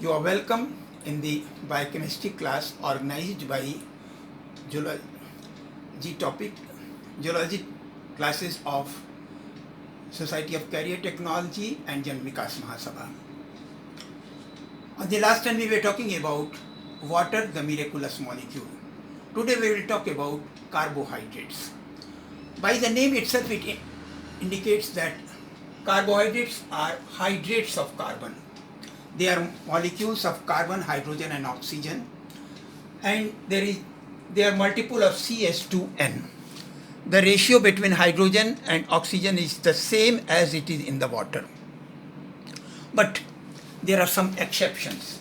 You are welcome in the biochemistry class organized by Geology topic, Geology classes of Society of Career Technology and Jan Vikas Mahasabha. On the last time we were talking about water, the miraculous molecule. Today we will talk about carbohydrates. By the name itself it indicates that carbohydrates are hydrates of carbon. They are molecules of carbon, hydrogen and oxygen, and they are multiple of CH2N. The ratio between hydrogen and oxygen is the same as it is in the water. But there are some exceptions.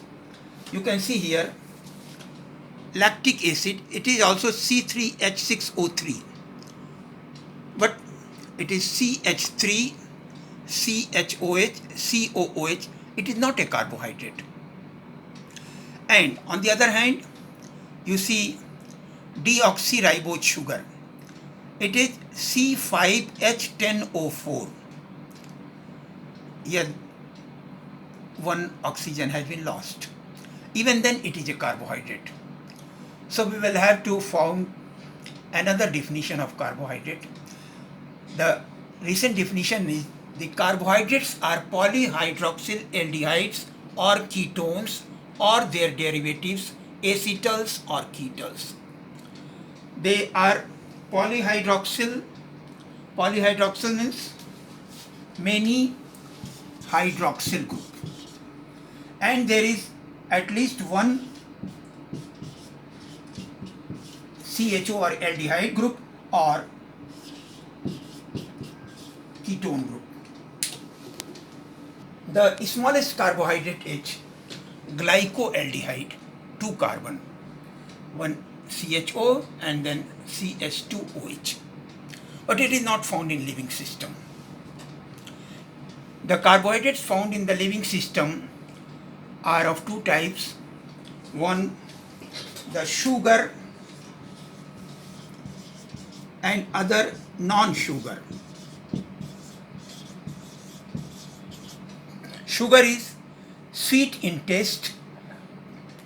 You can see here lactic acid, it is also C3H6O3, but it is CH3, CHOH, COOH. It is not a carbohydrate. And on the other hand, you see deoxyribose sugar. It is C5H10O4. Here one oxygen has been lost. Even then it is a carbohydrate. So we will have to found another definition of carbohydrate. The recent definition is the carbohydrates are polyhydroxyl aldehydes or ketones or their derivatives, acetals or ketones. They are polyhydroxyl means many hydroxyl group, and there is at least one CHO or aldehyde group or ketone group. The smallest carbohydrate is glycoaldehyde, 2 carbon, one CHO and then CH2OH, but it is not found in living system. The carbohydrates found in the living system are of two types. One, the sugar, and other non-sugar. Sugar is sweet in taste,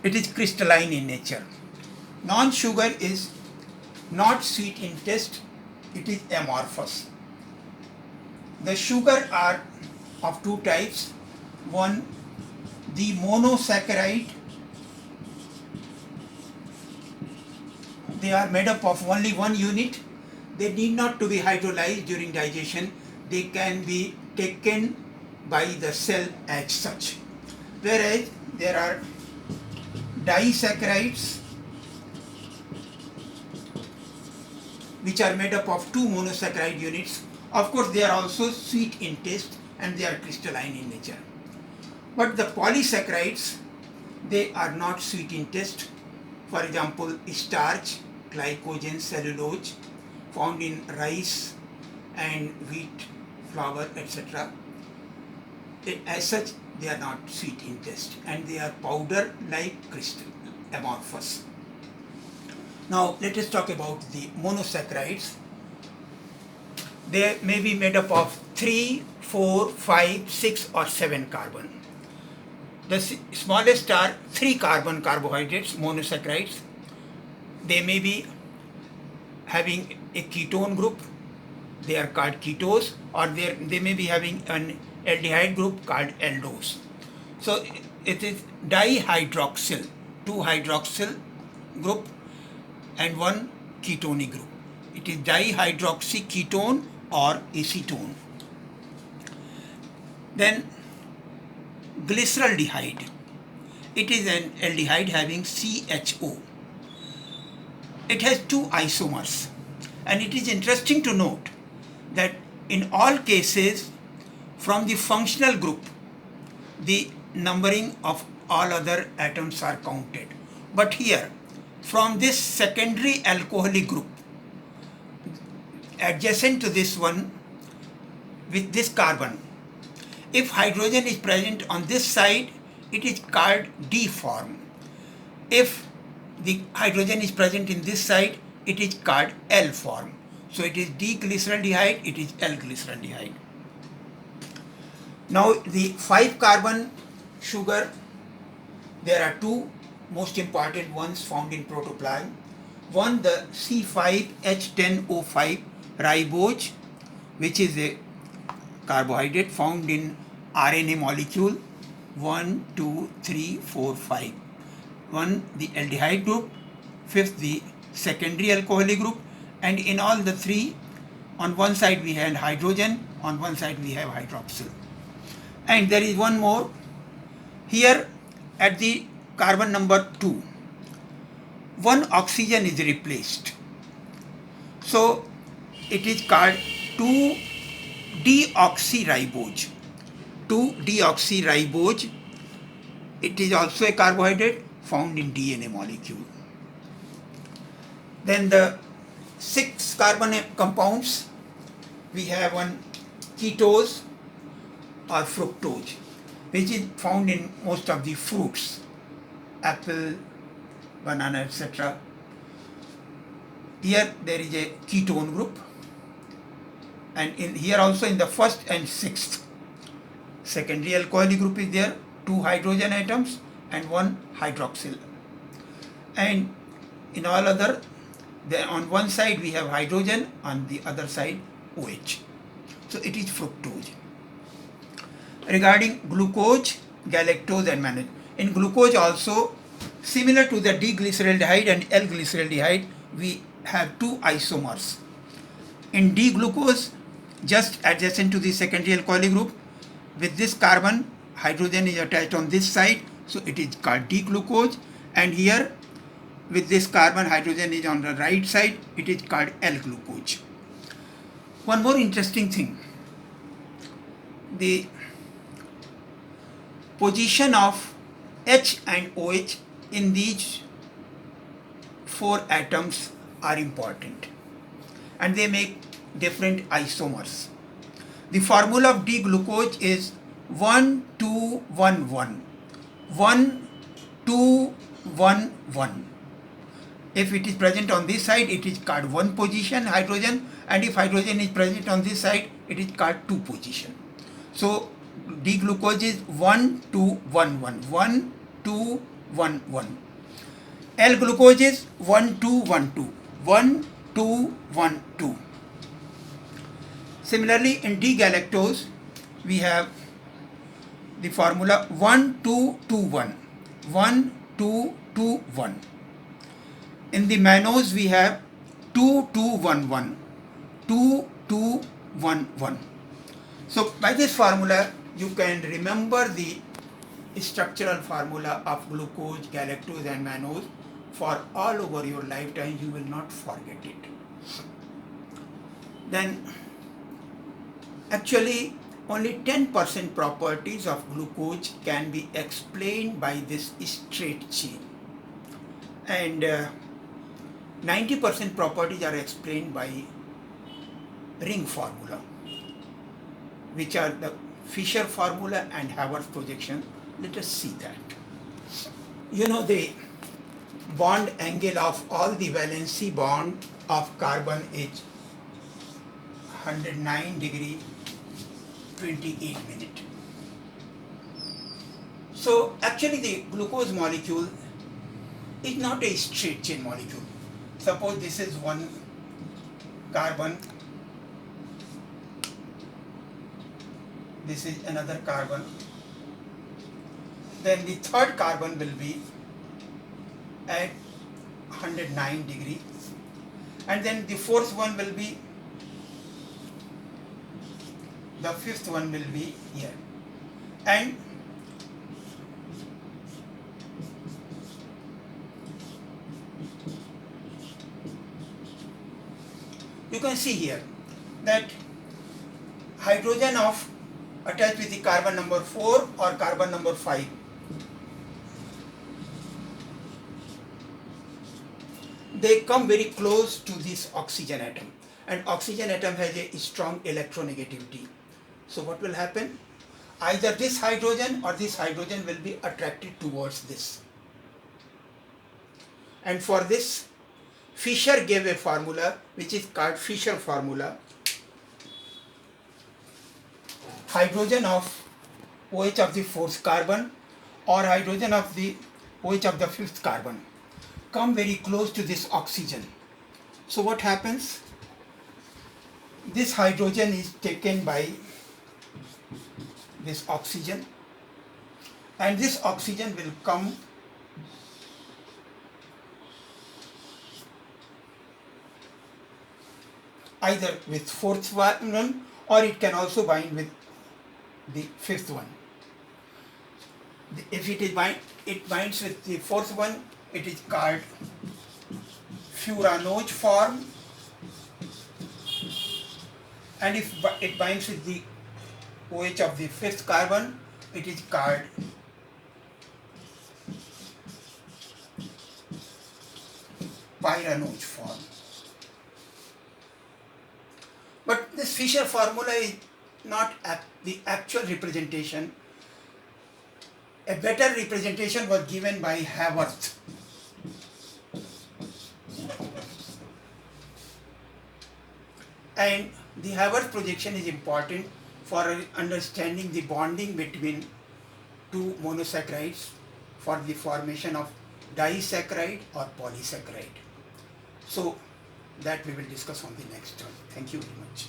it is crystalline in nature. Non-sugar is not sweet in taste, it is amorphous. The sugar are of two types. One, the monosaccharide, they are made up of only one unit. They need not to be hydrolyzed during digestion. They can be taken by the cell as such. Whereas there are disaccharides which are made up of two monosaccharide units. Of course they are also sweet in taste and they are crystalline in nature. But the polysaccharides, they are not sweet in taste. For example, starch, glycogen, cellulose found in rice and wheat, flour, etc. As such, they are not sweet in taste and they are powder like crystal, amorphous. Now let us talk about the monosaccharides. They may be made up of 3, 4, 5, 6 or 7 carbon. The smallest are 3 carbon carbohydrates, monosaccharides. They may be having a ketone group, they are called ketose, or they may be having an aldehyde group called aldose. So it is dihydroxyl, 2 hydroxyl group and 1 ketone group. It is dihydroxyketone or acetone. Then glyceraldehyde. It is an aldehyde having CHO. It has 2 isomers, and it is interesting to note that in all cases from the functional group the numbering of all other atoms are counted, but here from this secondary alcoholic group adjacent to this one with this carbon, if hydrogen is present on this side, it is called D form. If the hydrogen is present in this side, it is called L form. So it is D-glyceraldehyde, it is L-glyceraldehyde. Now the 5 carbon sugar there are two most important ones found in protoplasm. One, the C5H10O5 ribose, which is a carbohydrate found in RNA molecule 1, 2, 3, 4, 5. One, the aldehyde group, fifth, the secondary alcoholic group, and in all the three, on one side we have hydrogen, on one side we have hydroxyl. And there is one more here at the carbon number 2. One oxygen is replaced. So it is called 2-deoxyribose. 2-deoxyribose. It is also a carbohydrate found in DNA molecule. Then the 6 carbon compounds, we have one ketose or fructose, which is found in most of the fruits, apple, banana, etc. Here there is a ketone group, and in here also in the first and sixth secondary alcoholic group is there, 2 hydrogen atoms and 1 hydroxyl. And in all other, then on one side we have hydrogen, on the other side OH. So it is fructose. Regarding glucose, galactose and mannose. In glucose also, similar to the D-glyceraldehyde and L-glyceraldehyde, we have 2 isomers. In D-glucose, just adjacent to the secondary alcoholic group, with this carbon, hydrogen is attached on this side, so it is called D-glucose, and here with this carbon, hydrogen is on the right side, it is called L-glucose. One more interesting thing, the position of H and OH in these 4 atoms are important, and they make different isomers. The formula of D-glucose is 1,2,1,1. 1,2,1,1. If it is present on this side, it is called 1 position hydrogen, and if hydrogen is present on this side, it is called 2 position. So D-glucose is 1,2,1,1. 1,2,1,1. L-glucose is 1,2,1,2. 1,2,1,2. Similarly, in D-galactose, we have the formula 1,2,2,1. 1,2,2,1. In the mannose, we have 2,2,1,1. 2,2,1,1. So by this formula, you can remember the structural formula of glucose, galactose and mannose for all over your lifetime. You will not forget it. Then actually only 10% properties of glucose can be explained by this straight chain, and 90% properties are explained by ring formula, which are the Fischer formula and Haber's projection. Let us see that. You know, the bond angle of all the valency bond of carbon is 109 degree 28 minute. So actually the glucose molecule is not a straight chain molecule. Suppose this is one carbon, this is another carbon, then the third carbon will be at 109 degree, and then the fourth one will be, the fifth one will be here, and you can see here that hydrogen of attached with the carbon number 4 or carbon number 5, they come very close to this oxygen atom, and oxygen atom has a strong electronegativity. So what will happen? Either this hydrogen or this hydrogen will be attracted towards this, and for this Fischer gave a formula which is called Fischer formula. Hydrogen of OH of the fourth carbon or hydrogen of the OH of the fifth carbon come very close to this oxygen. So what happens? This hydrogen is taken by this oxygen, and this oxygen will come either with fourth one, or it can also bind with the fifth one. If it binds with the fourth one, it is called Furanoge form, and if it binds with the OH of the fifth carbon, it is called Pyranoge form. But this Fischer formula is not the actual representation. A better representation was given by Haworth. And the Haworth projection is important for understanding the bonding between two monosaccharides for the formation of disaccharide or polysaccharide. So that we will discuss on the next one. Thank you very much.